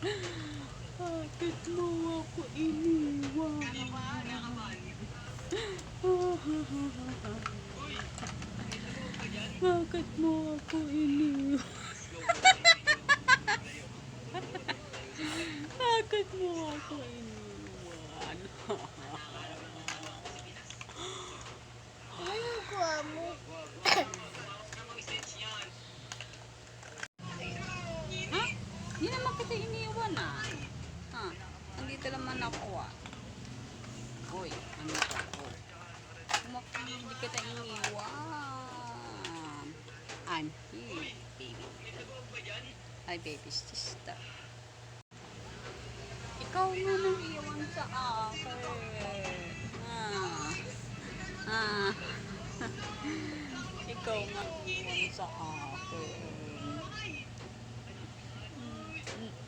Bakit mo ako iniwan? Bakit mo ako iniwan? Bakit mo ako iniwan? Ha? Hindi naman kita iniwan ah. Ha? Andito naman ako ah. Uy, ano ka? Oh. Hindi kita iniwan. I'm here, baby. Ay, baby sister. Ikaw na nang iwan sa akin. Ah. Ah. Ikaw nga iwan sa akin.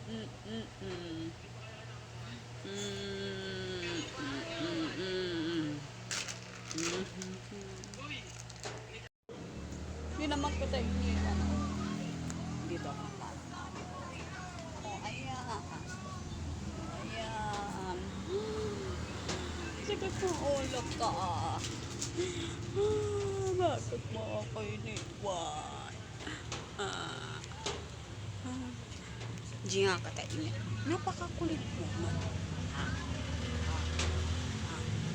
Mm, mm, mm. Hindi naman kita iniwan. Dito ako. Oh, ayan. Ayan. Sakit ng ulo ka. Bakit mo ako iniwan? Hindi nga ka tayo. Napakakulit mo man.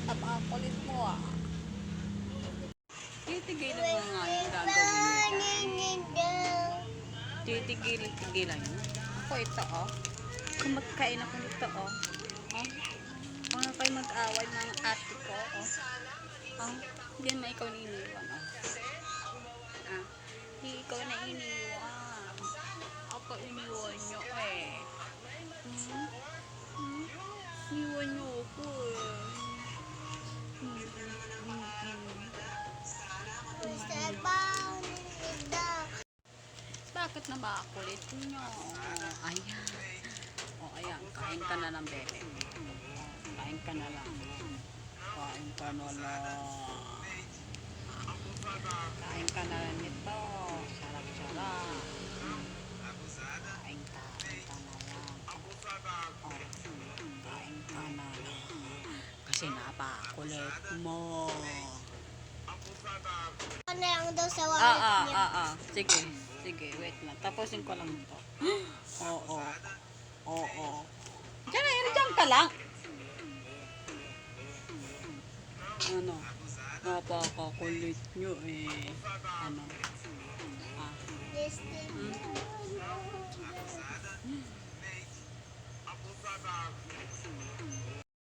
Napakakulit mo ah. Titigilan mo nga yung gagawin mo. Titigil-tigilan mo. Ako ito oh. Kumakain ako nito oh. Oh. Mga kayo mag-away ng ate ko oh. Oh. Hindi naman ikaw na iniwan oh. Ah. Hindi ikaw na iniwan. Ako iniwan nyo eh. Iniwan nyo ako eh. Bakit na ba kulit nyo? Ayan. O ayan, kain ka na lang bebe. Kain ka na lang. Kain ka na lang. Kain ka na lang nito. Sarap-sarap. Kain ka na lang. O, kain ka na lang. Kasi napakulit mo. Ano lang daw sa wallet niya. Sige. Sige, wait lang. Tapusin ko lang ito. Oo. Oo. Diyan ka lang. Ano? Napakakulit nyo eh. Ano? Ah.